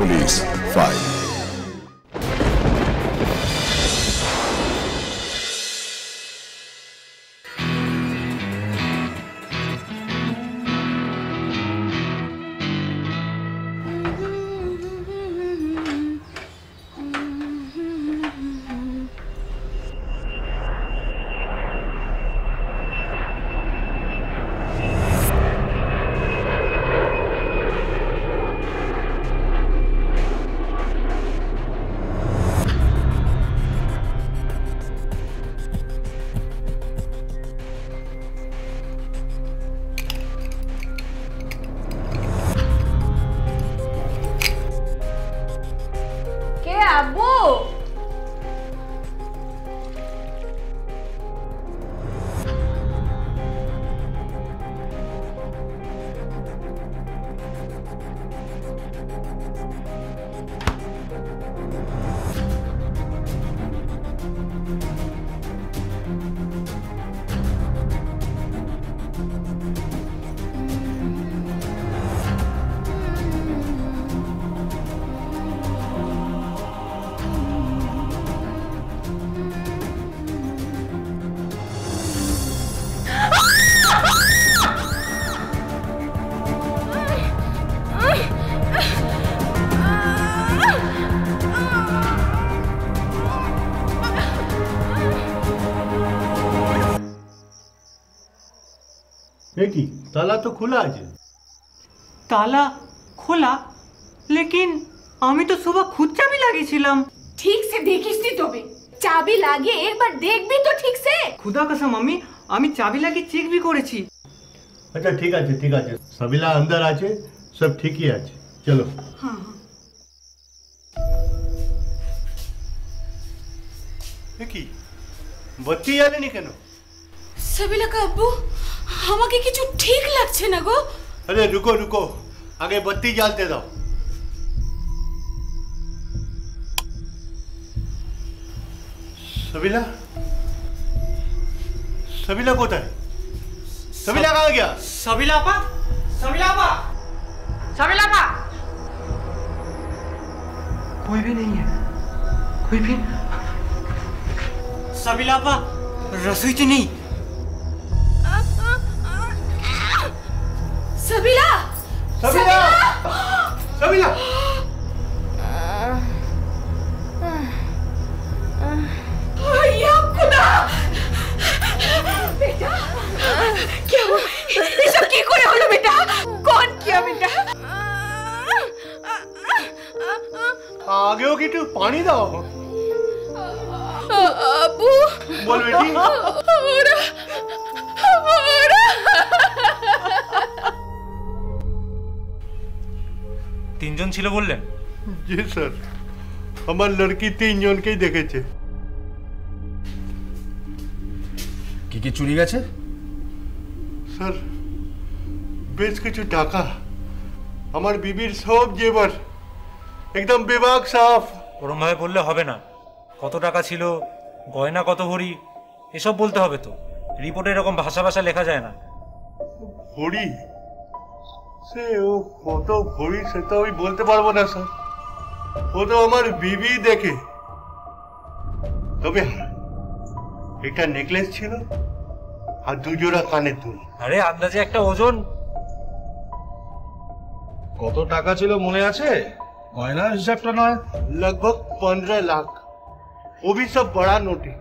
Police file. কি তালা তো খোলা আছে। তালা খোলা, लेकिन আমি তো सुबह खुद चाबी লাগিয়েছিলাম। ठीक से देखिस नी तबे चाबी লাগিয়ে একবার দেখবি তো ঠিক से। खुदा कसम আমি চাবি লাগিয়ে চেক भी করেছি। আচ্ছা ঠিক আছে ঠিক আছে, সবিলা अंदर আছে, সব ঠিকই আছে, চলো। हाँ কি বত্তি জ্বালেনি কেন? সবিলা কা আব্বু আমাকে কিছু ঠিক লাগছে না গো। अरे रुको रुको, आगे बत्ती जलते दाओ। सबिला सबिला कोথায়? सबिला कहाँ गया? सबिला আপা, सबिला আপা, सबिला আপা, कोई भी नहीं है, कोई भी। सबिला আপা रसोईতে নেই। सबिला सबिला सबिला या खुदा बेटा क्या हुआ? ये सब কি করে হলো बेटा? कौन किया बेटा? আগেও কি একটু পানি দাও। আব্বু বল বেটি। তিনজন ছিল বললেন? জি স্যার, আমার লড়কি তিনজনকেই দেখেছে। কি কি চুরি গেছে? স্যার বেশ কিছু টাকা, আমার বিবির সব জেবার, একদম বেবাক সাফ। ওরম ভাবে বললে হবে না। কত টাকা ছিল, গয়না কত ভরি, এসব বলতে হবে তো। রিপোর্টে এরকম ভাষা ভাষা লেখা যায় না। ভরি সে ও কত ভরি সেটা আমি বলতে পারবো না স্যার, ও তো আমার বিবি দেখে। তবে একটা নেকলেস ছিল আর দুজোড়া কানের দুল। আরে আন্দাজে একটা ওজন। কত টাকা ছিল মনে আছে? গয়নার হিসাবটা নয়। लगभग 15 लाख, वो भी सब बड़ा नोट है,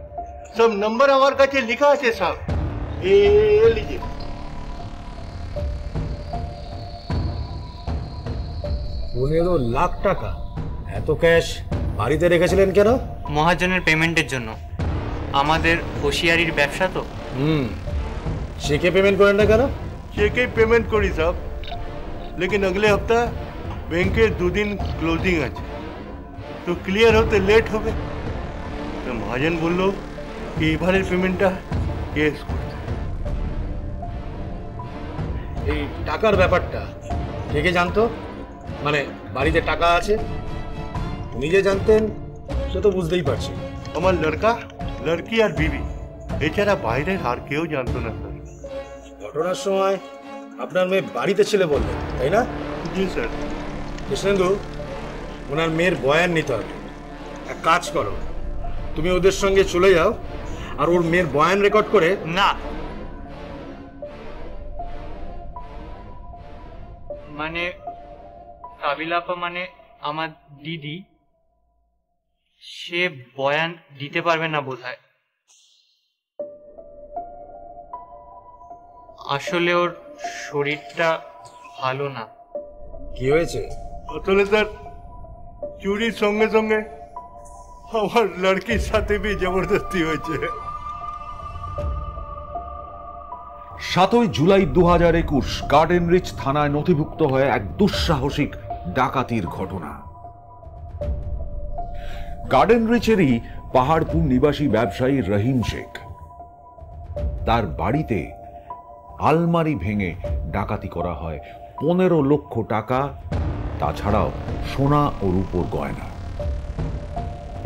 सब नंबर हमारे काছে लिखा আছে साहब। ये लीजिए। পনেরো লাখ টাকা এত ক্যাশ বাড়িতে রেখেছিলেন কেন? মহাজনের পেমেন্টের জন্য। আমাদের হোশিয়ারির ব্যবসা তো। চেকে পেমেন্ট করেন না কেন? चेक पेमेंट करी साहब, लेकिन अगले हफ्ता बैंक के 2 दिन क्लोजिंग আছে, तो क्लियर होते लेट হবে। तो महाजन বলল कि এবারের পেমেন্টটা কেস করতে। এই টাকার ব্যাপারটা কে কে জানতো? মানে বাড়িতে টাকা আছে উনি যে জানতেন সে তো বুঝতেই পারছি। আমার লড়কা, লড়কি আর বিবি, এছাড়া বাইরে আর কেউ জানতো না স্যার। ঘটনার সময় আপনার মেয়ে বাড়িতে ছিল বললেন, তাই না? জি স্যার। কৃষ্ণেন্দু, ওনার মেয়ের বয়ান নিতে হবে। এক কাজ করো, তুমি ওদের সঙ্গে চলে যাও আর ওর মেয়ের বয়ান রেকর্ড করে। না, মানে কাবিলাপা মানে আমার দিদি, সে বয়ান দিতে পারবে না বোধহয়। আসলে ওর শরীরটা ভালো না। কি হয়েছে? আসলে তার চুরির সঙ্গে সঙ্গে আমার লড়কির সাথে বি জবরদস্তি হয়েছে। 7ই জুলাই 2021 গার্ডেন রিচ থানায় নথিভুক্ত হয়ে এক দুঃসাহসিক ডাকাতির ঘটনা। গার্ডেন রিচেরই পাহাড়পুর নিবাসী ব্যবসায়ী রহিম শেখ, তার বাড়িতে আলমারি ভেঙে ডাকাতি করা হয় 15 লক্ষ টাকা, তাছাড়াও সোনা ও রূপোর গয়না।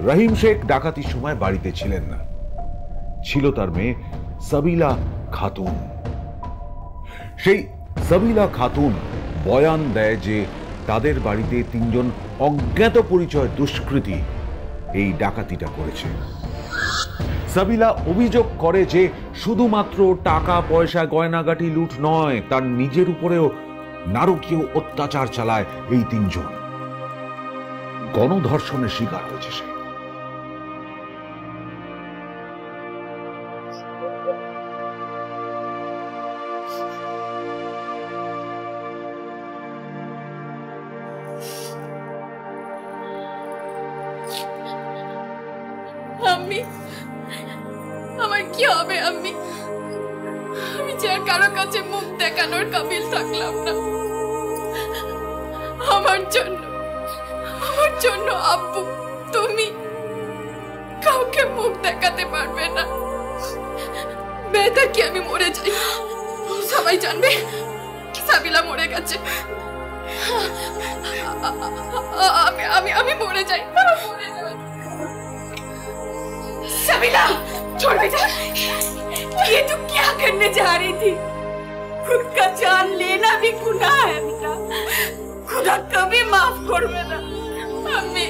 রহিম শেখ ডাকাতির সময় বাড়িতে ছিলেন না, ছিল তার মেয়ে সাবিলা খাতুন। সেই সাবিলা খাতুন বয়ান দেয় যে তাদের বাড়িতে 3 জন অজ্ঞাত পরিচয় দুষ্কৃতী এই ডাকাতিটা করেছে। সাবিলা অভিযোগ করে যে শুধুমাত্র টাকা পয়সা গয়নাগাটি লুট নয়, তার নিজের উপরেও নারকীয় অত্যাচার চালায় এই 3 জন। গণধর্ষণের শিকার হয়েছে সে। আম্মি, আমার কি হবে আম্মি? আমি যে আর কারো কাছে মুখ দেখানোর কাবিল থাকলাম না। আমার জন্য আব্বু তুমি কাউকে মুখ দেখাতে পারবে না। বেটার কি আমি মরে যাই, সবাই জানবে সাবিলা মরে গেছে। আমি মরে যাই। साबिला, छोड़ बेटा। ये तू क्या करने जा रही थी? खुद का जान लेना भी गुनाह है बेटा। खुदा कभी माफ करबे ना। আমি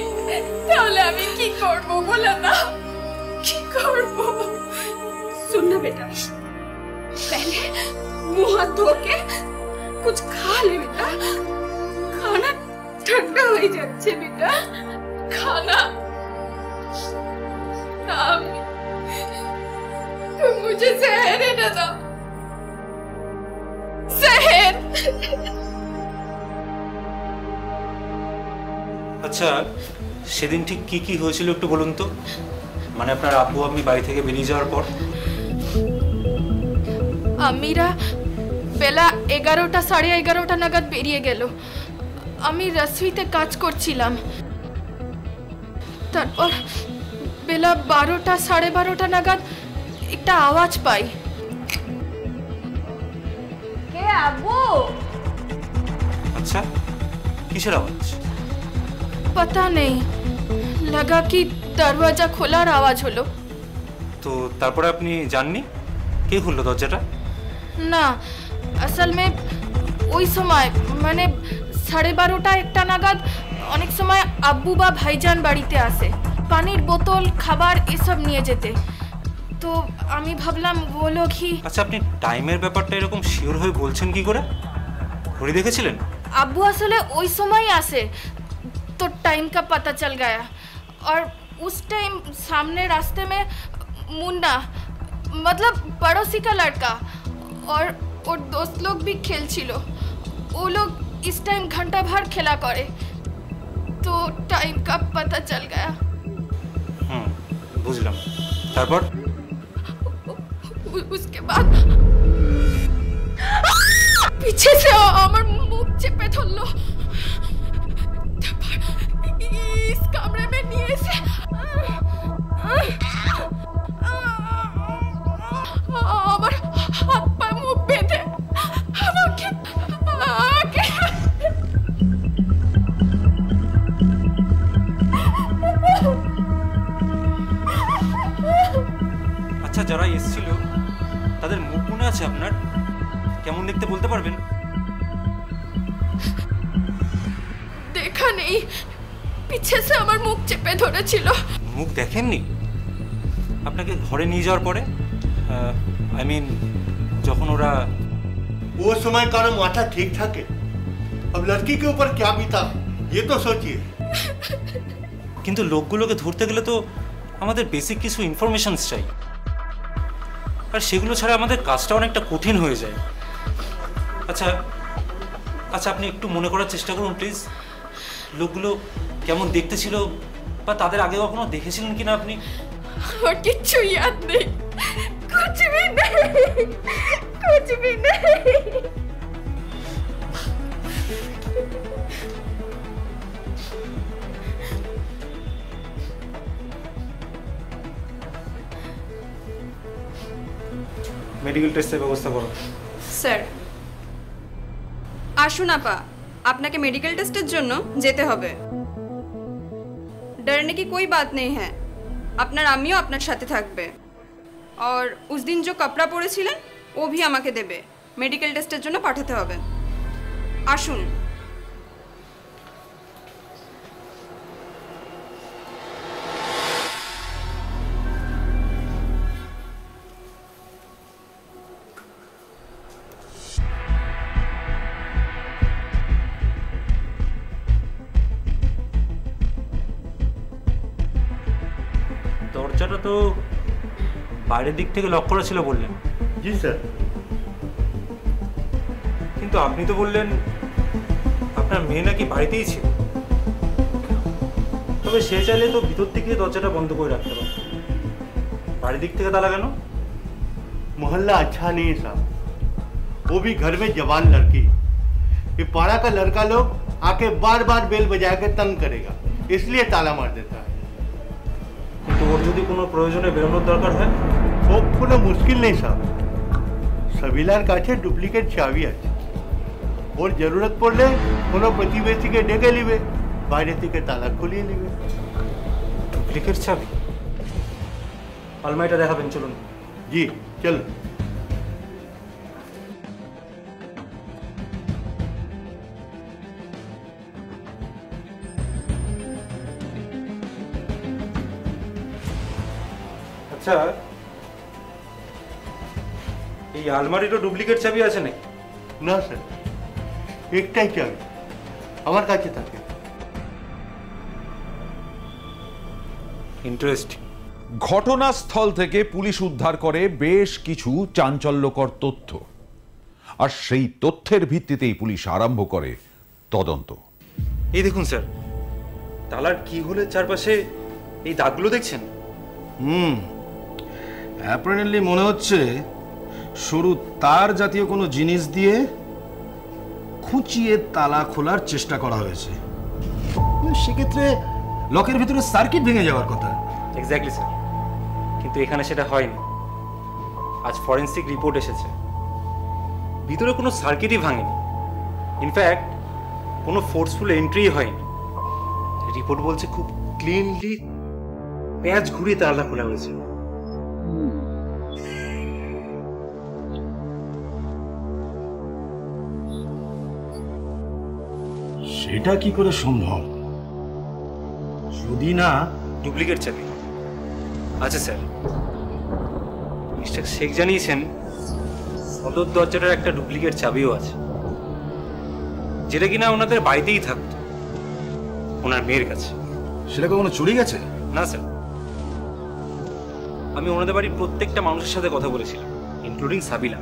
তাহলে আমি কি করব বলে না? কি করব? सुन ना बेटा, पहले मुंह हाथ धो के कुछ खा ले बेटा। खाना ठंडा हो जाच्छे बेटा। खाना तुम मुझे जहर है ना दो, जहर। আচ্ছা, সেদিন ঠিক কি কি হয়েছিল একটু বলুন তো? মানে আপনার আব্বু আপনি বাড়ি থেকে বেরিয়ে যাওয়ার পর? আমিরা বেলা 11টা 11:30 নাগাদ বেরিয়ে গেল। আমি রসুইতে কাজ করছিলাম। তারপর বেলা 12টা 12:30 নাগাদ একটা আওয়াজ পাই। কে আব্বু? আচ্ছা, কিসের আওয়াজ? पता नहीं, लगा कि दरवाजा खोलार आवाज हलो। তো তারপরে আপনি জাননি কে খুললো দরজাটা? না, আসল में ওই সময় মানে 12:30টা 1টা নাগাদ অনেক সময় আব্বু বা ভাইজান বাড়িতে আসে, পানির বোতল খাবার এসব নিয়ে যেতে। তো আমি ভাবলাম বলো কি। আচ্ছা, আপনি টাইমের ব্যাপারটা এরকম শিওর হয়ে বলছেন কি করে? ঘড়ি দেখেছিলেন? আব্বু আসলে ওই সময় আসে तो टाइम का पता चल गया। और उस टाइम सामने रास्ते में मुन्ना, मतलब पड़ोसी का लड़का और दोस्त लोग भी खेल छिलो। वो लोग इस टाइम घंटा भर खेला करे, तो टाइम का पता चल गया। बुझलाम। तारपर उसके बाद पीछे से আমার মুখ চেপে ধরলো। इस कमरे में नहीं से আমার হাত পা মুখ বেঁধে আমাকে আচ্ছা, যারা এসেছিল তাদের মুখ মনে আছে আপনার? কেমন দেখতে বলতে পারবেন? देखा नहीं, পিছে से আমার মুখ চেপে ধরেছিল। মুখ দেখেননি আপনাকে ঘরে নিয়ে যাওয়ার পরে? আই মিন যখন ওরা वो समय कारो माथा ठीक ठाक है, अब लड़की के ऊपर क्या बीता ये तो सोचिए। কিন্তু লোকগুলোকে ধরতে গেলে তো আমাদের বেসিক কিছু ইনফরমেশনস চাই, আর সেগুলো ছাড়া আমাদের কাজটা অনেকটা কঠিন হয়ে যায়। আচ্ছা আচ্ছা, আপনি একটু মনে করার চেষ্টা করুন প্লিজ, লোকগুলো কেমন দেখতে ছিল বা তাদের আগে কখনো দেখেছিলেন কিনা আপনি? और किच्छु याद नहीं, कुछ भी नहीं, कुछ भी नहीं। মেডিকেল টেস্টের ব্যবস্থা করো। স্যার আসুন আপা, আপনাকে মেডিকেল টেস্টের জন্য যেতে হবে। डरने की कोई बात नहीं है, আপনার আমিও আপনার সাথে থাকবে। और उस दिन जो कपड़ा পরেছিলেন ও भी আমাকে দেবে, মেডিকেল টেস্টের জন্য পাঠাতে হবে। আসুন। দরজাটা তো বাইরের দিক থেকে লক করা ছিল বললেন। जी सर। কিন্তু আপনি তো বললেন আপনার মেয়ে নাকি বাড়িতেই ছিল, তবে সে চাইলে তো ভিতর থেকে দরজাটা বন্ধ করে রাখতে পারে, বাড়ির দিক থেকে তালা কেন? मोहल्ला अच्छा नहीं है साहब, वो भी घर में जवान लड़की, ये पाड़ा का लड़का लोग आके बार बार बेल बजा के तंग करेगा, इसलिए ताला मार देता है। কিন্তু ওর যদি কোনো প্রয়োজনে বেরোনোর দরকার হয়? वो কোনো मुश्किल नहीं साहब, सबिलार কাছে ডুপ্লিকেট চাবি আছে, ওর জরুরত পড়লে কোনো প্রতিবেশীকে ডেকে নিবে, বাইরে থেকে তালা খুলিয়ে নিবে। ডুপ্লিকেট চাবি? আলমারিটা দেখাবেন, চলুন। জি চলো। আচ্ছা, এই আলমারিরও ডুপ্লিকেট চাবি আছে নাকি? না স্যার, একটাই চাবি আমার কাছে থাকে। ইন্টারেস্টিং। ঘটনাস্থল থেকে পুলিশ উদ্ধার করে বেশ কিছু চাঞ্চল্যকর তথ্য, আর সেই তথ্যের ভিত্তিতেই পুলিশ আরম্ভ করে তদন্ত। এই দেখুন স্যার, তালার কি হোলের চারপাশে এই দাগগুলো দেখছেন? অ্যাপারেন্টলি মনে হচ্ছে সরু তার জাতীয় কোনো জিনিস দিয়ে খুঁচিয়ে তালা খোলার চেষ্টা করা হয়েছে। সেক্ষেত্রে লকের ভিতরে সার্কিট ভেঙে যাওয়ার কথা। এক্স্যাক্টলি স্যার, কিন্তু এখানে সেটা হয়নি। আজ ফরেন্সিক রিপোর্ট এসেছে, ভিতরে কোনো সার্কিটই ভাঙেনি, ইনফ্যাক্ট কোনো ফোর্সফুল এন্ট্রি হয়নি। রিপোর্ট বলছে খুব ক্লিনলি প্যাঁচ ঘুরিয়ে তালা খোলা হয়েছে। সেটা কি করে সম্ভব? যদি না ডুপ্লিকেট চাবি। আচ্ছা স্যার, মিস্টার শেখ জানিয়েছেন সদর দরজাটার একটা ডুপ্লিকেট চাবিও আছে, যেটা কিনা ওনাদের বাড়িতেই থাকতো, ওনার মেয়ের কাছে। সেটা কখনো চুরি গেছে? না স্যার, আমি ওনাদের বাড়ির প্রত্যেকটা মানুষের সাথে কথা বলেছিলাম, ইনক্লুডিং সাবিলা।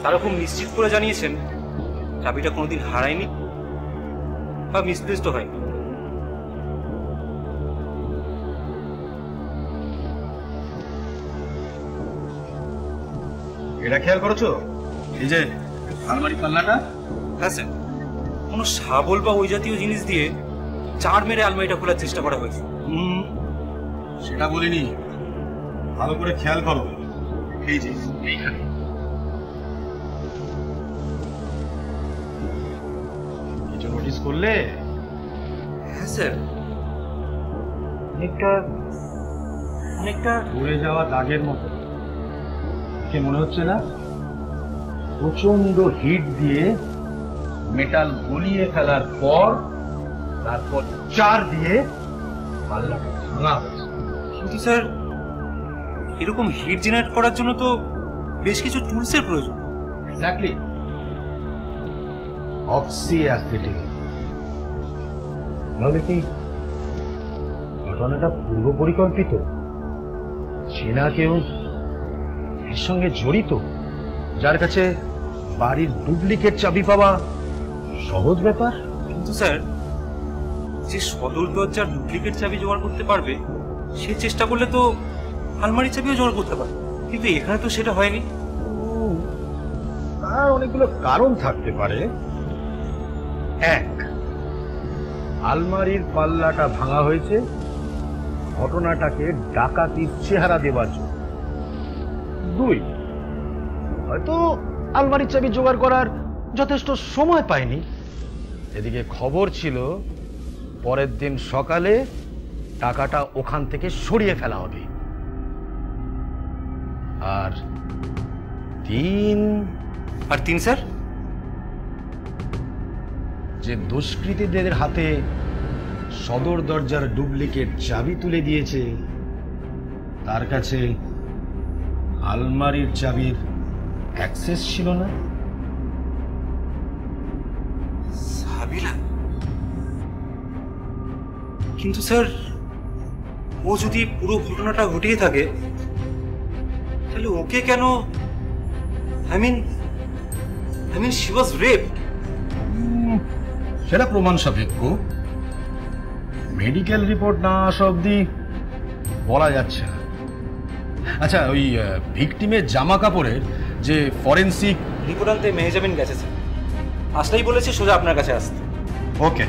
তারা খুব নিশ্চিত করে জানিয়েছেন চাবিটা কোনোদিন হারায়নি বা মিসপ্লেসড হয়নি। এটা খেয়াল করেছো? এই যে আলমারি পাল্লাটা? হ্যাঁ স্যার, কোনো শাবল বা ওই জাতীয় জিনিস দিয়ে চার মেরে আলমারিটা খোলার চেষ্টা করা হয়েছে। সেটা বলিনি, ভালো করে খেয়াল করো। এই যে এইখানে কিছু নোটিস করলে? হ্যাঁ স্যার, অনেকটা পড়ে যাওয়া দাগের মতো কে মনে হচ্ছে না? প্রচন্ড হিট দিয়ে মেটাল গলিয়ে ফেলার পর তারপর 4 দিয়ে পাল্লাটা ভাঙা হয়েছে। কিন্তু স্যার এরকম হিট জেনারেট করার জন্য তো বেশ কিছু টুলসের প্রয়োজন। Exactly, oxy acetic. তাহলে কি ঘটনাটা পূর্ব পরিকল্পিত? চেনা কেউ এর সঙ্গে জড়িত, যার কাছে বাড়ির ডুপ্লিকেট চাবি পাওয়া সহজ ব্যাপার? কিন্তু স্যার যে সদর দরজার ডুপ্লিকেট চাবি জোগাড় করতে পারবে সে চেষ্টা করলে তো আলমারি চাবিও জোগাড় করতে পারবে, কিন্তু এখানে তো সেটা হয়নি। তার অনেকগুলো কারণ থাকতে পারে। 1, আলমারির পাল্লাটা ভাঙা হয়েছে ঘটনাটাকে ডাকাতির চেহারা দেওয়ার জন্য। 2, হয়তো আলমারির চাবি জোগাড় করার যথেষ্ট সময় পায়নি। এদিকে খবর ছিল পরের দিন সকালে টাকাটা ওখান থেকে সরিয়ে ফেলা হবে। আর 3 স্যার, যে দুষ্কৃতীদের হাতে সদর দরজার ডুপ্লিকেট চাবি তুলে দিয়েছে তার কাছে আলমারির চাবির অ্যাক্সেস ছিল না। সাবিলা? কিন্তু স্যার ও যদি পুরো ঘটনাটা ঘটিয়ে থাকে তাহলে ওকে কেন, I mean she was raped. সেটা প্রমাণ সাপেক্ষ, মেডিকেল রিপোর্ট না আসা অব্দি বলা যাচ্ছে না। আচ্ছা, ওই ভিকটিমের জামা কাপড়ের যে ফরেন্সিক রিপোর্ট আনতে মেহজাবিন গেছে স্যার, আসলেই বলেছে সোজা আপনার কাছে আসতে। ওকে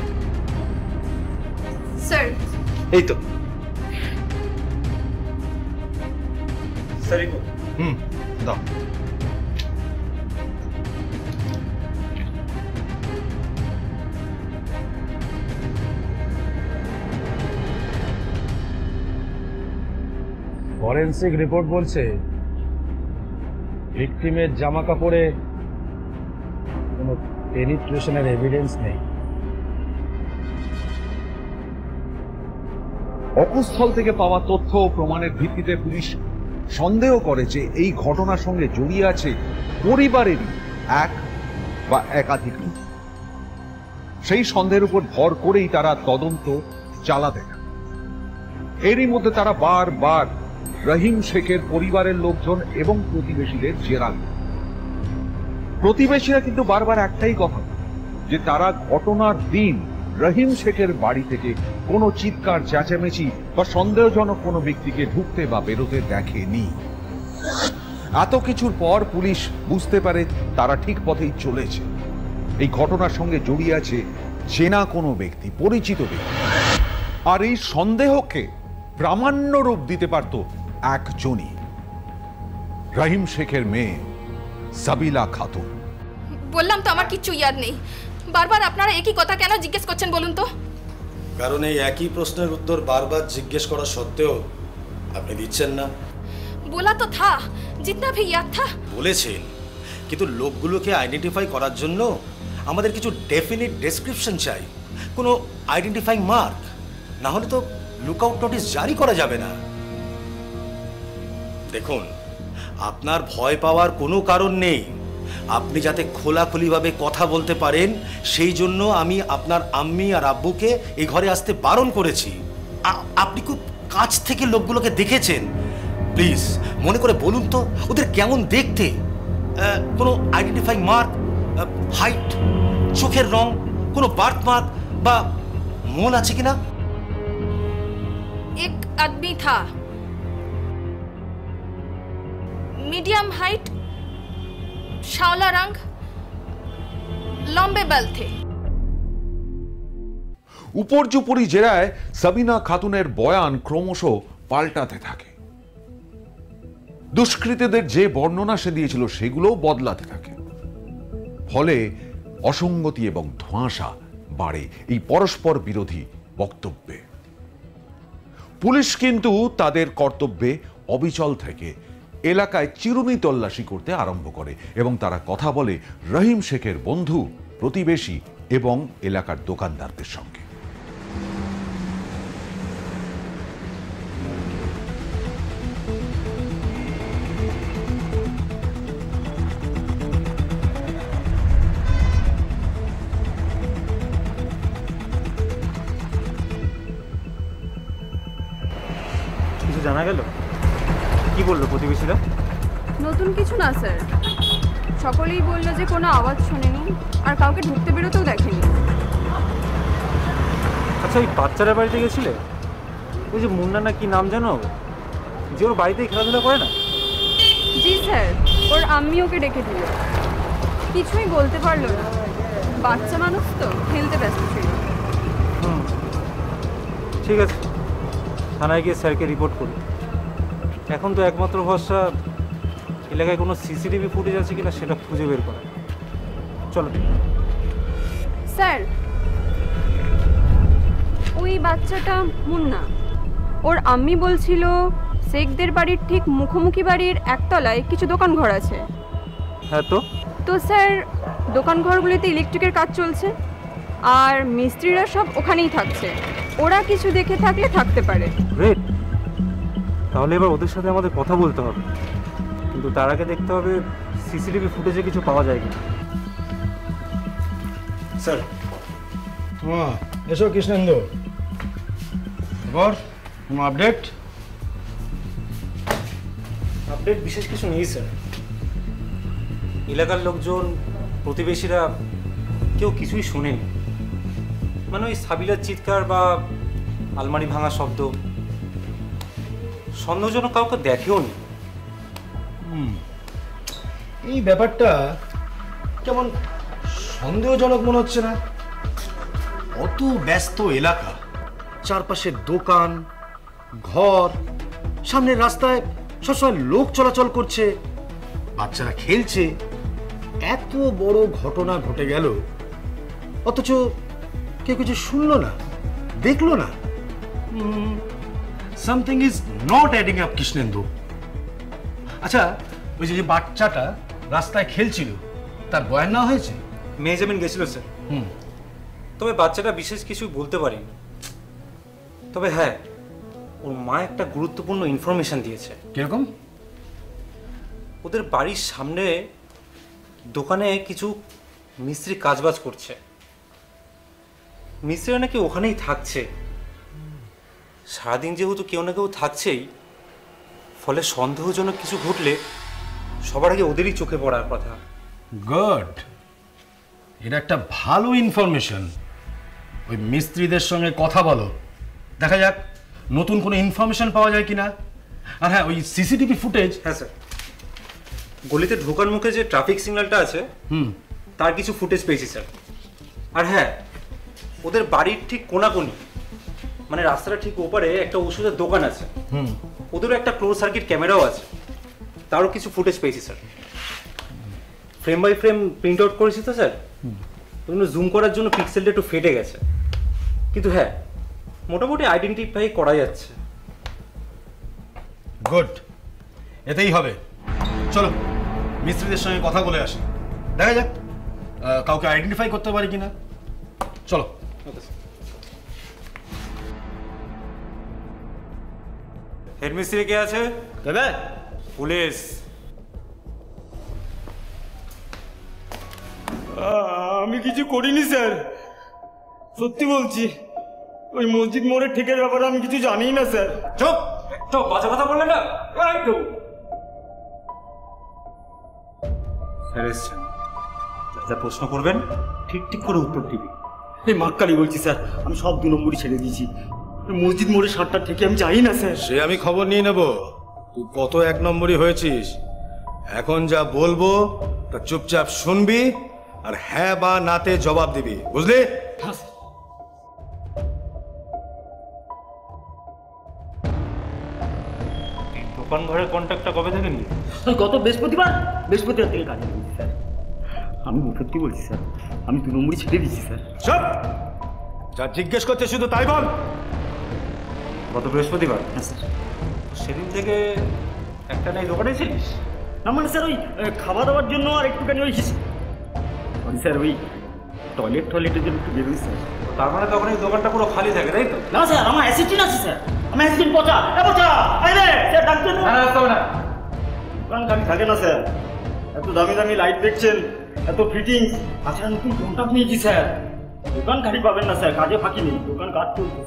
স্যার, এই তো স্যার, দাও। ফরেন্সিক রিপোর্ট বলছে ভিকটিমের জামা কাপড়ে কোনো পেনিট্রেশনের এভিডেন্স নেই। অকুস্থল থেকে পাওয়া তথ্য ও প্রমাণের ভিত্তিতে পুলিশ সন্দেহ করে যে এই ঘটনার সঙ্গে জড়িয়ে আছে পরিবারেরই এক বা একাধিক লোক। সেই সন্দেহের উপর ভর করেই তারা তদন্ত চালাতে থাকে। এরই মধ্যে তারা বারবার রহিম শেখের পরিবারের লোকজন এবং প্রতিবেশীদের জেরা করে। প্রতিবেশীরা কিন্তু বারবার একটাই কথা, যে তারা ঘটনার দিন রহিম শেখের বাড়ি থেকে কোনো চিৎকার চেঁচামেচি বা সন্দেহজনক কোনো ব্যক্তিকে ঢুকতে বা বেরোতে দেখেনি। এত কিছুর পর পুলিশ বুঝতে পারে তারা ঠিক পথেই চলেছে। এই ঘটনার সঙ্গে জড়িয়ে আছে চেনা কোনো ব্যক্তি, পরিচিত ব্যক্তি। আর এই সন্দেহকে প্রামাণ্য রূপ দিতে পারত একজনই, রহিম শেখের মেয়ে সাবিলা খাতুন। বললাম তো আমার কিচ্ছু ইয়াদ নেই। বারবার আপনারা একই কথা কেন জিজ্ঞেস করছেন বলুন তো? কারণ এই একই প্রশ্নের উত্তর বারবার জিজ্ঞেস করা সত্ত্বেও আপনি দিচ্ছেন না। बोला तो था, जितना भी याद था। বলেছেন, কিন্তু লোকগুলোকে আইডেন্টিফাই করার জন্য আমাদের কিছু ডেফিনিট ডেসক্রিপশন চাই, কোনো আইডেন্টিফাইং মার্ক, না হলে তো লুকআউট নোটিশ জারি করা যাবে না। দেখুন, আপনার ভয় পাওয়ার কোনো কারণ নেই। আপনি যাতে খোলাখুলিভাবে কথা বলতে পারেন সেই জন্য আমি আপনার আম্মি আর আব্বুকে এই ঘরে আসতে বারণ করেছি। আপনি খুব কাছ থেকে লোকগুলোকে দেখেছেন, প্লিজ মনে করে বলুন তো ওদের কেমন দেখতে, কোনো আইডেন্টিফাইং মার্ক, হাইট, চোখের রং, কোনো বার্থ মার্ক বা মোল আছে কিনা? एक आदमी था, मीडियम हाइट, शावला रंग, लंबे बाल थे। উপর্যুপরি জেরায় সাবিনা খাতুনের বয়ান ক্রমশ পাল্টাতে থাকে। দুষ্কৃতীদের যে বর্ণনা সে দিয়েছিল সেগুলোও বদলাতে থাকে। ফলে অসঙ্গতি এবং ধোঁয়াশা বাড়ে এই পরস্পর বিরোধী বক্তব্যে। পুলিশ কিন্তু তাদের কর্তব্যে অবিচল থেকে এলাকায় চিরুনি তল্লাশি করতে আরম্ভ করে এবং তারা কথা বলে রহিম শেখের বন্ধু, প্রতিবেশী এবং এলাকার দোকানদারদের সঙ্গে। কিছু জানা গেল? কি বললো প্রতিবেশীরা? নতুন কিছু না স্যার, সকলেই বললো যে কোনো আওয়াজ শোনেনি আর কাউকে ঢুকতে বেরোতেও দেখেনি। আচ্ছা, ওই বাচ্চারা বাড়িতে গেছিলে? ওই যে মুন্না না কি নাম জানো, যে ওর বাড়িতেই খেলাধুলা করে না? জি স্যার, ওর আম্মি ওকে ডেকে দিল, কিছুই বলতে পারলো না, বাচ্চা মানুষ তো খেলতে ব্যস্ত ছিল। ঠিক আছে, থানায় গিয়ে স্যারকে রিপোর্ট করি। এখন তো একমাত্র ভরসা এলাকায় কোনো সিসিটিভি ফুটেজ আছে কিনা সেটা খুঁজে বের করা। চলো। স্যার, ওই বাচ্চাটা মুন্না, ওর আম্মি বলছিল শেখদের বাড়ির ঠিক মুখোমুখি বাড়ির একতলায় কিছু দোকান ঘর আছে। হ্যাঁ তো স্যার, দোকান ঘরগুলিতে ইলেকট্রিকের কাজ চলছে আর মিস্ত্রিরা সব ওখানেই থাকছে, ওরা কিছু দেখে থাকলে থাকতে পারে। গ্রেট, তাহলে এবার ওদের সাথে আমাদের কথা বলতে হবে, কিন্তু তার আগে দেখতে হবে সিসিটিভি ফুটেজে কিছু পাওয়া যায় কিনা। স্যার, হ্যাঁ এসো কৃষ্ণেন্দু, এবার কোনো আপডেট? আপডেট বিশেষ কিছু নেই স্যার। এলাকার লোকজন, প্রতিবেশীরা কেউ কিছুই শোনেনি। মানে ওই সাবিলার চিৎকার বা আলমারি ভাঙা শব্দ, সন্দেহজনক কাউকে দেখেও নি। এই ব্যাপারটা কেমন সন্দেহজনক মনে হচ্ছে না? অত ব্যস্ত এলাকা, চারপাশে দোকান ঘর, সামনের রাস্তায় সবসময় লোক চলাচল করছে, বাচ্চারা খেলছে, এত বড় ঘটনা ঘটে গেল অথচ কেউ কিছু শুনলো না, দেখলো না। Something is not adding up Krishnendu. আচ্ছা, ওই যে বাচ্চাটা রাস্তায় খেলছিল, তার বয়ান নেওয়া হয়েছে? মেহজাবিন গেছিল স্যার। তবে বাচ্চাটা বিশেষ কিছু বলতে পারেনি। তবে হ্যাঁ, ওর মা একটা গুরুত্বপূর্ণ ইনফরমেশন দিয়েছে। কিরকম? ওদের বাড়ির সামনে দোকানে কিছু মিস্ত্রি কাজবাজ করছে, মিস্ত্রিরা নাকি ওখানেই থাকছে। সারাদিন যেহেতু কেউ না কেউ থাকছেই, ফলে সন্দেহজনক কিছু ঘটলে সবার আগে ওদেরই চোখে পড়ার কথা। গুড, এটা একটা ভালো ইনফরমেশন। ওই মিস্ত্রিদের সঙ্গে কথা বলো, দেখা যাক নতুন কোনো ইনফরমেশন পাওয়া যায় কিনা। আর হ্যাঁ, ওই সিসিটিভি ফুটেজ। হ্যাঁ স্যার, গলিতে ঢোকার মুখে যে ট্রাফিক সিগন্যালটা আছে তার কিছু ফুটেজ পেয়েছি স্যার। আর হ্যাঁ, ওদের বাড়ির ঠিক কোনাকুনি, মানে রাস্তাটা ঠিক ওপারে একটা ওষুধের দোকান আছে, ওদেরও একটা ক্লোজ সার্কিট ক্যামেরাও আছে, তারও কিছু ফুটেজ পেয়েছি sir. Frame by frame print out করেছি তো স্যার, ওগুলো জুম করার জন্য পিক্সেলটা একটু ফেটে গেছে, কিন্তু হ্যাঁ মোটামুটি আইডেন্টিফাই করা যাচ্ছে। গুড, এতেই হবে। চলো মিস্ত্রিদের সঙ্গে কথা বলে আসি, দেখা যাক কাউকে আইডেন্টিফাই করতে পারি কিনা। চলো। হেডমিস্ত্রি কে আছে? দাদা, পুলিশ। আমি কিছু করিনি স্যার, সত্যি বলছি। ওই মসজিদ মোড়ের ঠিকের ব্যাপারে আমি কিছু জানি না স্যার। চুপ। তো বাজে কথা বললেন না। স্যার এসছেন, যা প্রশ্ন করবেন ঠিক ঠিক করে উত্তর দিবি। এই মাক্কালি বলছি স্যার, আমি সব 2 নম্বরই ছেড়ে দিয়েছি। মসজিদ মোড়ের 7টার থেকে আমি জানি না স্যার। সে আমি খবর নিয়ে নেব, তুই কত 1 নম্বরই হয়েছিস। এখন যা বলবো তা চুপচাপ শুনবি আর হ্যাঁ বা নাতে জবাব দিবি, বুঝলি? দোকান ঘরের কন্ট্যাক্টটা কবে থেকে নিয়ে? গত বৃহস্পতিবার থেকে কাজে লেগেছি স্যার। আমি সত্যি বলছি স্যার, আমি 2 নম্বরই ছেড়ে দিচ্ছি স্যার। চুপ, যা জিজ্ঞেস করতে শুধু তাই বল। গত বৃহস্পতিবার? হ্যাঁ স্যার। সেদিন থেকে একটা নাই দোকানে ছিলিস? না মানে স্যার, ওই খাওয়া দাওয়ার জন্য আর একটুখানি ওই স্যার ওই টয়লেটের জন্য একটু বেরোই স্যার। তার মানে তখন এই দোকানটা পুরো খালি থাকে, তাই তো? না স্যার, আমার অ্যাসিস্ট্যান্ট আছে স্যার, আমার অ্যাসিস্ট্যান্ট পচা আরে স্যার ডাকছেন না। দোকান খালি থাকে না স্যার, এত দামি দামি লাইট দেখছেন, এত ফিটিংস, আচ্ছা নতুন কন্ট্রাক্ট নিয়েছি স্যার, দোকান খালি পাবেন না স্যার, কাজে ফাঁকি নেই, দোকান কাজ চলছে।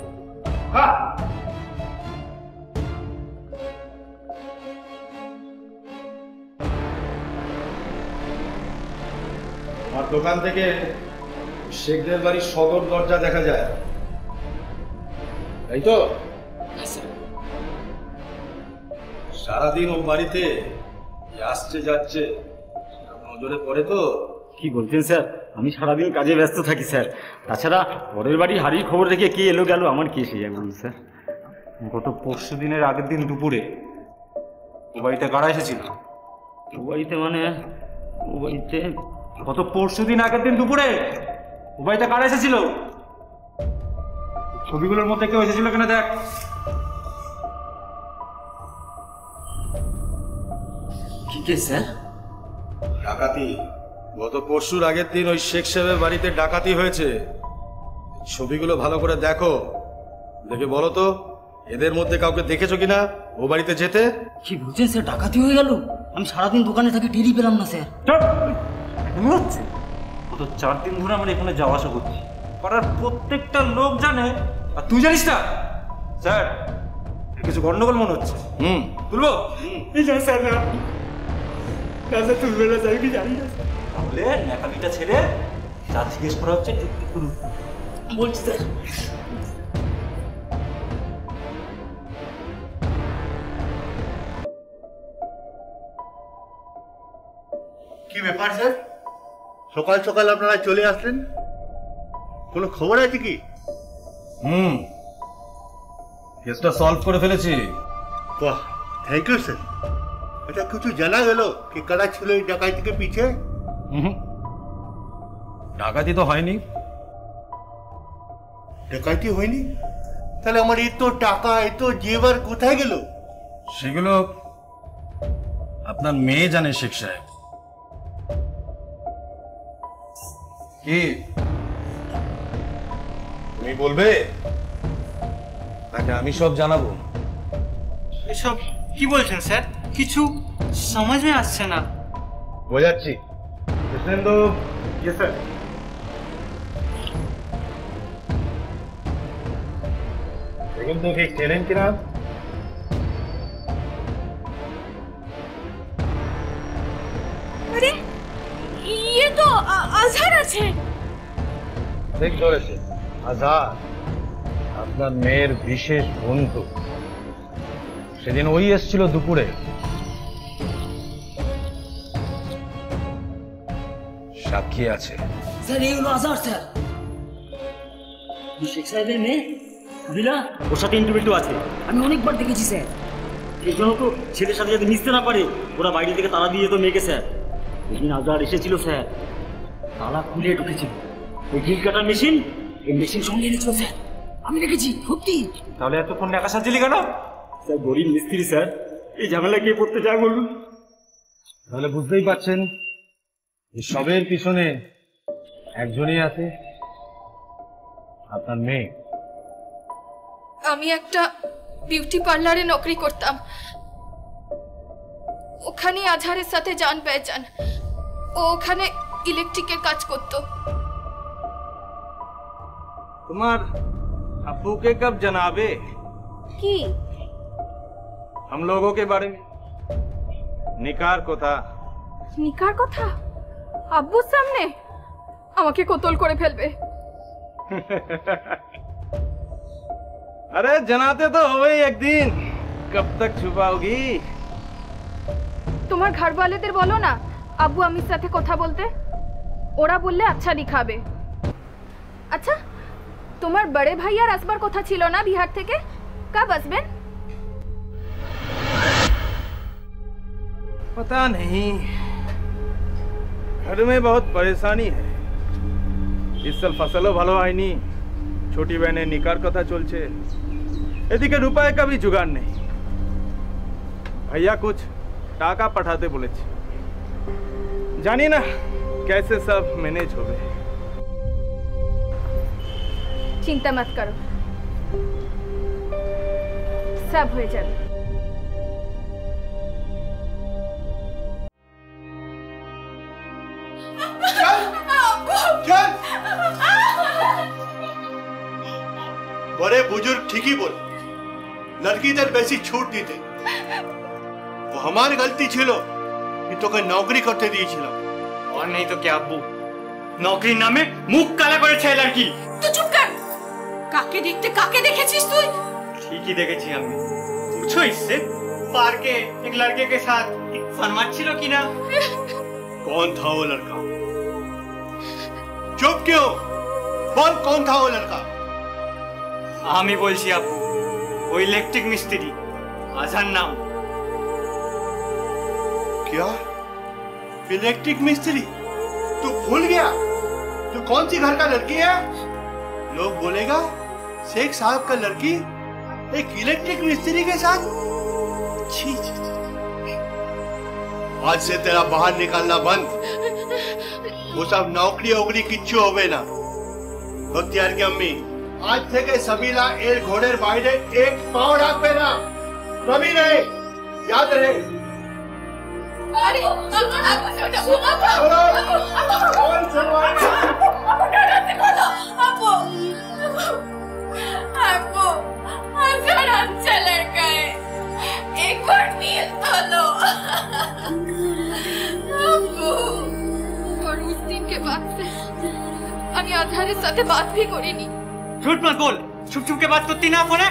দোকান থেকে শেখদের বাড়ির সদর দরজা দেখা যায়, তাই তো? সারাদিন ও বাড়িতে আসছে যাচ্ছে নজরে পড়ে তো? কি বলছেন স্যার, আমি সারাদিন কাজে ব্যস্ত থাকি স্যার। তাছাড়া পরের বাড়ি হারিয়ে খবর রেখে কে এলো গেল আমার কি এসে যাবে স্যার। গত পরশু দিনের আগের দিন দুপুরে ও বাড়িতে কারা এসেছিল? ও বাড়িতে মানে ও বাড়িতে গত পরশু দিন আগের দিন দুপুরে ও বাড়িতে কারা এসেছিল? ছবিগুলোর মধ্যে কেউ এসেছিল কিনা দেখ। কি কে স্যার? ডাকাতি। গত পরশুর আগের দিন ওই শেখ সাহেবের বাড়িতে ডাকাতি হয়েছে। ছবিগুলো ভালো করে দেখো, দেখে বলো তো এদের মধ্যে কাউকে দেখেছো কিনা ও বাড়িতে যেতে? কি বলছেন স্যার, ডাকাতি হয়ে গেল? আমি সারাদিন দোকানে থাকি, টেরি পেলাম না স্যার। হচ্ছে গত 4 দিন ধরে আমরা এখানে যাওয়া আসা করছি, পাড়ার প্রত্যেকটা লোক জানে আর তুই জানিস না। স্যার কিছু গন্ডগোল মনে হচ্ছে। তুলবো? স্যার না তুলবে না স্যার, কি জানি না। তাহলে ন্যাকামিটা ছেড়ে যা জিজ্ঞেস করা হচ্ছে বলছি স্যার। কি ব্যাপার স্যার, সকাল সকাল আপনারা চলে আসলেন? কোনো খবর আছে কি? কেসটা সলভ করে ফেলেছি। বাহ, থ্যাংক ইউ স্যার। अच्छा कुछ জানা গেল কি কারা ছিল এই ডাকাতি के पीछे? ডাকাতি তো হয়নি। ডাকাতি হয়নি? তাহলে আমার এত টাকা এত জেবার কোথায় গেল? সেগুলো আপনার মেয়ে জানে শেখ সাহেব। কি তুমি বলবে নাকি আমি সব জানাবো? এসব কি বলছেন স্যার? কিছু সমাজে আসছে না। বোঝাচ্ছি। কৃষ্ণেন্দু। Yes sir. দেখুন তো কি চেনেন কিনা? अरे ये तो আজহার আছে। ঠিক ধরেছে, আজহার আপনার মেয়ের বিশেষ বন্ধু। সেদিন ওই এসেছিল দুপুরে। সাক্ষী আছে। স্যার এই হলো আজহার স্যার, শেখ সাহেবের মেয়ে বুঝলা, ওর সাথে ইন্টারভিউ আছে। আমি অনেকবার দেখেছি স্যার। এই জন্য তো ছেলের সাথে যাতে মিশতে না পারে ওরা বাইরে থেকে তালা দিয়ে তো মেয়েকে স্যার। সেদিন আজহার এসেছিল স্যার, তালা খুলে ঢুকেছিল। ওই গিল কাটার মেশিন, এই মেশিন সঙ্গে এনেছিল স্যার, আমি দেখেছি সত্যি। তাহলে এতক্ষণ একা সাজিলি কেন? স্যার গরিব মিস্ত্রি স্যার, এই ঝামেলা কে পড়তে চায় বলুন? তাহলে বুঝতেই পারছেন এই সবের পিছনে একজনই আছে, আপনার মেয়ে। আমি একটা বিউটি পার্লারে নকরি করতাম, ওখানে আজহারের সাথে জান পেহচান। ও ওখানে ইলেকট্রিকের কাজ করতো। তোমার अब्बू के कब जनाबे কি हम लोगों के बारे में निकार को था। নিকার কথা আব্বুর সামনে আমাকে কোতল করে ফেলবে। अरे जनाते तो हो गई एक दिन, कब तक छुपाओगी? তোমার ঘরওয়ালেদের বলো না আব্বু আমির সাথে কথা বলতে, ওরা বললে আচ্ছা দিখাবে। আচ্ছা তোমার বড় ভাইয়ার আসবার কথা ছিল না বিহার থেকে, কব আসবেন? पता नहीं, घर में बहुत परेशानी है। इस साल फसलों ভালো হয়নি, छोटी बहने निकार কথা চলছে, এদিকে রুপায় का भी जुगाड़ नहीं। भैया कुछ টাকা পাঠাতে বলেছে, জানি না कैसे सब मैनेज হবে। চিন্তা মত করো, সব হয়ে যাবে। बड़े बुजुर्ग ठीक ही बोले, लड़की तर बेसी छूट दी थी। वो हमारी गलती छिलो कि तो नौकरी करते दिए छिलो। और नहीं तो क्या अब्बू, নকরির নামে মুখ কালা করেছে এই লড়কি। তুই চুপ কর। কাকে দেখতে কাকে দেখেছিস তুই? ঠিকই দেখেছি আমি। पूछो इससे पार्क के एक लड़के के साथ फन मारছিল কিনা? कौन था वो लड़का? चुप क्यों? बोल कौन था वो लड़का? আমি বলছি আপু, ওই ইলেকট্রিক মিস্ত্রি আজান নাম। क्या? इलेक्ट्रिक मिस्त्री? तू भूल गया? तू कौन सी घर का लड़की है? लोग बोलेगा शेख साहब का लड़की एक इलेक्ट्रिक मिस्त्री के साथ? छी छी छी। आज से तेरा बाहर निकालना बंद। वो सब नौकरी ओकरी किच्छु होवे ना। होतियार की अम्मी आज थे के सबीला एर घोड़ेर बाहरे एक पाँव राखबे ना। कभी नहीं, याद रहे। अरे अच्छा लड़का है, एक बार नील तो लो। और उस दिन के बाद से আমি আধারের সাথে বাত भी করিনি। झूठ मत बोल, छुप छुप के बात करती ना फोने।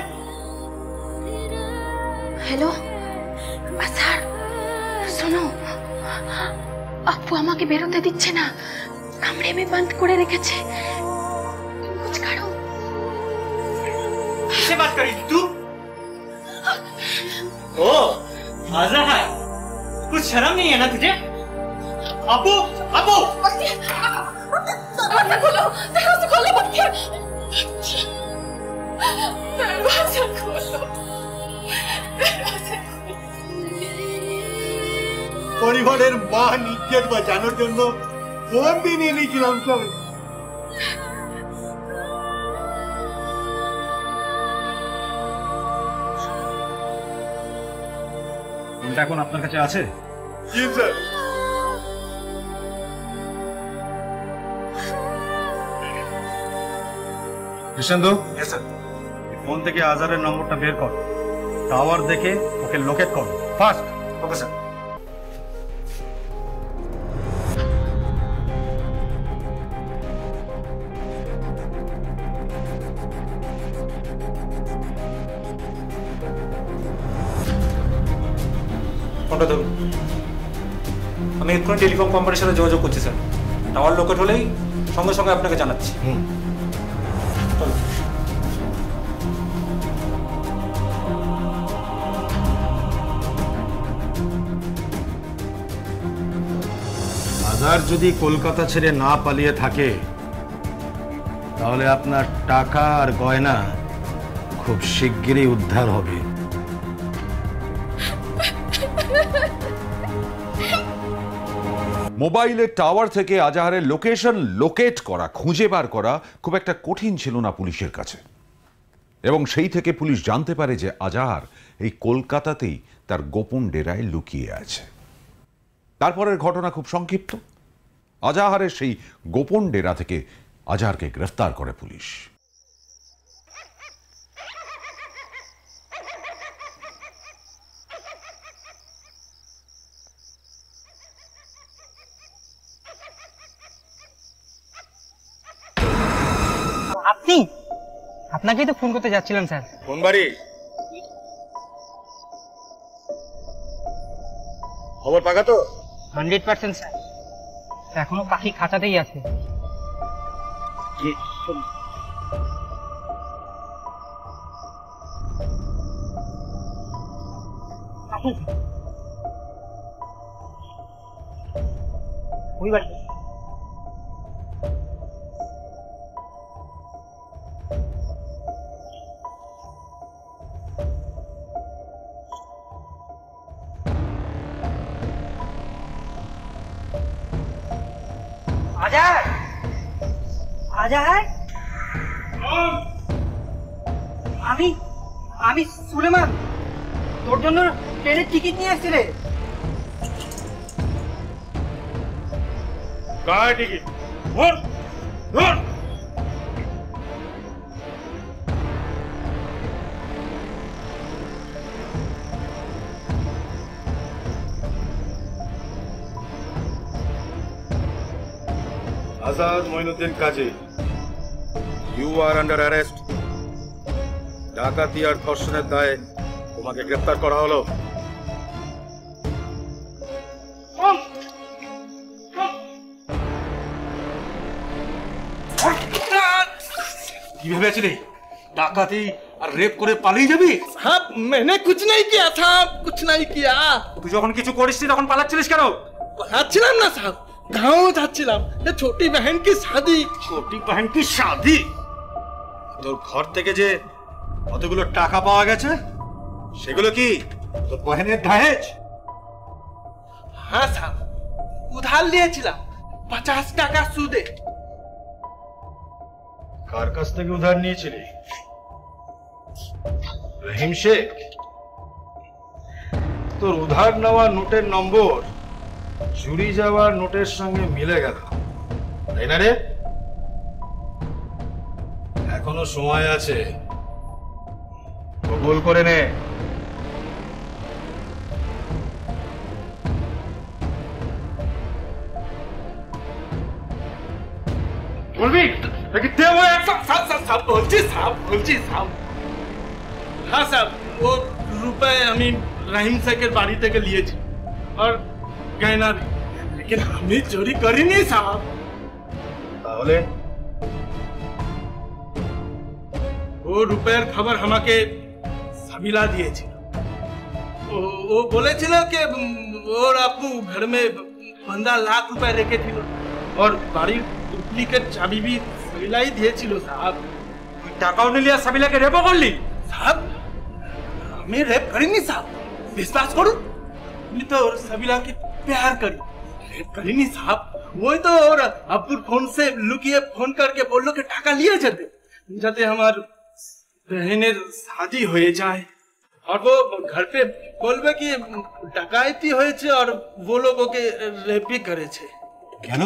হ্যালো আসার, শোনো, আপু আমাকে বেরোতে দিচ্ছে না, কামড়ে আমি বন্ধ করে রেখেছে। कुछ करो। किससे बात करी तू? ओ आजा है, कुछ शर्म नहीं है ना तुझे? अपू अपू दरवाजा खोलो, दरवाजा खोलो, दरवाजा खोलो। পরিবারের মান ইজ্জত বাঁচানোর জন্য ফোন দিয়ে নিয়ে নিয়েছিলাম সব। ফোনটা এখন আপনার কাছে আছে? জি স্যার। কৃষ্ণেন্দু, ফোন থেকে আজারের নম্বরটা বের কর, টাওয়ার দেখে ওকে লোকেট কর ফাস্ট। Okay sir. ফোনটা ধরুন। আমি এক্ষুনি টেলিকম কোম্পানির সাথে যোগাযোগ করছি স্যার। টাওয়ার লোকেট হলেই সঙ্গে সঙ্গে আপনাকে জানাচ্ছি। চলো। আজার যদি কলকাতা ছেড়ে না পালিয়ে থাকে তাহলে আপনার টাকা আর গয়না খুব শিগগিরই উদ্ধার হবে। মোবাইলের টাওয়ার থেকে আজাহারের লোকেশন লোকেট করা, খুঁজে বার করা খুব একটা কঠিন ছিল না পুলিশের কাছে। এবং সেই থেকে পুলিশ জানতে পারে যে আজাহার এই কলকাতাতেই তার গোপন ডেরায় লুকিয়ে আছে। তারপরের ঘটনা খুব সংক্ষিপ্ত। আজাহারের সেই গোপন ডেরা থেকে আজাহারকে গ্রেফতার করে পুলিশ। আপনি? আপনাকেই তো ফোন করতে যাচ্ছিলাম স্যার। কোন বাড়ি? খবর পাকা তো? 100% স্যার, এখনো পাখি খাঁচাতেই আছে। ওই বাড়ি। আজাদ, আজাদ, আমি সুলেমান, তোর জন্য ট্রেনের টিকিট নিয়ে আসছি রে। কার টিকিট? ধর ধর। আজাদ মঈনুদ্দিন কাজী, ইউ আর আন্ডার অ্যারেস্ট। ডাকাতি আর ধর্ষণের দায়ে তোমাকে গ্রেফতার করা হলো। কি ভেবেছিলি ডাকাতি আর রেপ করে পালিয়ে যাবি? साहब मैंने कुछ नहीं किया था, कुछ नहीं किया। তুই যখন কিছু করিসনি তখন পালাচ্ছিলিস কেন? যাচ্ছিলাম না সাহেব, গাঁও যাচ্ছিলাম, ছোটি बहन की शादी। ছোটি बहन की शादी? তোর ঘর থেকে যে কতগুলো টাকা পাওয়া গেছে সেগুলো কি তোর বহেনের দহেজ? हाँ साहब, उधार लिएছিলাম 50 টাকা সুদে। কার কাছ থেকে উধার নিয়েছিলি? রহিম শেখ। তোর উধার নেওয়া নোটের নম্বর চুরি যাওয়ার নোটের সঙ্গে মিলে গেল, তাই না রে? এখনো সময় আছে, কবুল করে নে। বলবি নাকি দেব? साहब बोलছি साहब। हाँ साहब, वो रुपए আমি रहीम शेखের বাড়ি থেকে লিয়েছি और गहना भी, लेकिन আমি চুরি করিনি साहब। তাহলে वो रुपয়ের খবর আমাকে সাবিলা দিয়েছিল। वो বলেছিল कि ওর আপু घर में 15 लाख रुपए রেখেছিল और বাড়ির ডুপ্লিকেট চাবি भी সাবিলাই দিয়েছিল साहब। টাকাও নিলি আর সাবিলাকে রেপও করলি? साहब আমি রেপ করিনি साहब, বিশ্বাস করুন। আমি তো ওর সাবিলাকে प्यार करी, রেপ করিনি साहब। वही तो और अब्बुर फोन से लुकिए फोन करके बोल लो कि টাকা लिए যেতে, যাতে আমার बहनेर शादी হয়ে যায় और वो घर पे बोलবে कि ডাকাতি হয়েছে और वो लोग ओके रेप করেছে। কেন?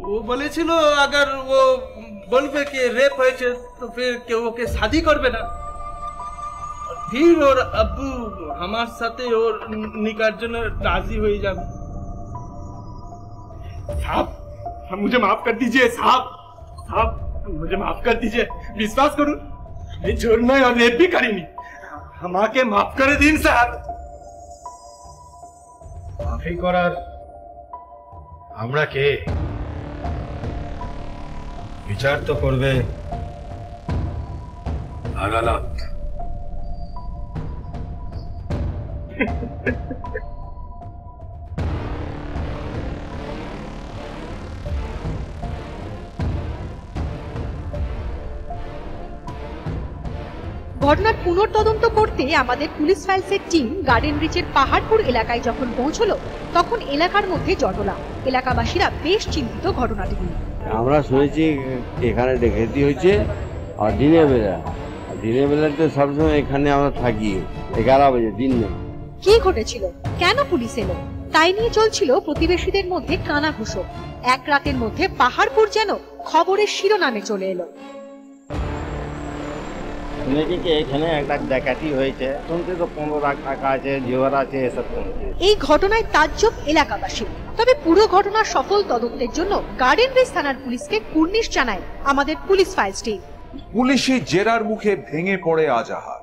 वो বলেছিল अगर वो बोलবে कि रेप হয়েছে तो फिर কেউ ওকে शादी করবে না। और फिर ওর আব্বু আমার সাথে ওর নিকার জন্য রাজি হয়ে যাবে। साहब मुझे माफ कर दीजिए साहब, मुझे माफ कर दीजिए, विश्वास करूं मैं चोर नहीं और रेप भी करीनी, আমাকে মাফ করে দিন साहब। মাফি করার আমরা কে? বিচার তো করবে আদালত। ঘটনার পুনর্তদন্ত করতে আমাদের পুলিশ ফাইলসের টিম গার্ডেন রিচের পাহাড়পুর এলাকায় যখন পৌঁছলো তখন এলাকার মধ্যে জটলা। এলাকাবাসীরা বেশ চিন্তিত ঘটনাটি নিয়ে। আমরা শুনেছি এখানে ডাকাতি হয়েছে আর দিনের বেলা তো সবসময় এখানে আমরা থাকি 11 বাজে দিন নেই। কি ঘটেছিল, কেন পুলিশ এলো, তাই নিয়ে চলছিল প্রতিবেশীদের মধ্যে কানাঘুষো। এক রাতের মধ্যে পাহাড়পুর যেন খবরের শিরোনামে চলে এলো। শুনেছি কি এখানে একটা ডাকাতি হয়েছে, শুনতে তো 15 লাখ টাকা আছে, জোয়ার আছে, এসব শুনছি। এই ঘটনায় তাজ্জব এলাকাবাসী। তবে পুরো ঘটনার সফল তদন্তের জন্য গার্ডেন রিচ থানার পুলিশকে কুর্নিশ জানায় আমাদের পুলিশ ফাইলস টিম। পুলিশি জেরার মুখে ভেঙে পড়ে আজাহার।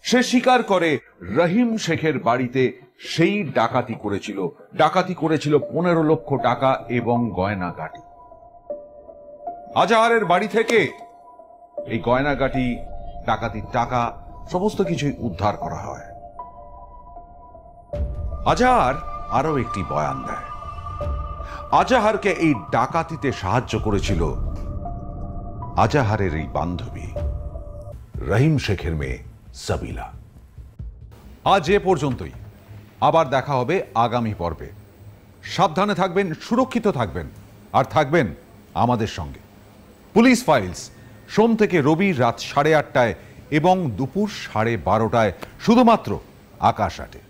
সে স্বীকার করে রহিম শেখের বাড়িতে সেই ডাকাতি করেছিল 15 লক্ষ টাকা এবং গয়নাগাটি। আজাহারের বাড়ি থেকে এই গয়নাগাটি, ডাকাতির টাকা সমস্ত কিছুই উদ্ধার করা হয়। আজাহার আরো একটি বয়ান দেয়। আজাহারকে এই ডাকাতিতে সাহায্য করেছিল আজাহারের এই বান্ধবী রহিম শেখের মেয়ে সাবিলা। আজ এ পর্যন্তই, আবার দেখা হবে আগামী পর্বে। সাবধানে থাকবেন, সুরক্ষিত থাকবেন আর থাকবেন আমাদের সঙ্গে। পুলিশ ফাইলস সোম থেকে রবি রাত 8:30টায় এবং দুপুর 12:30টায় শুধুমাত্র আকাশ 8-এ।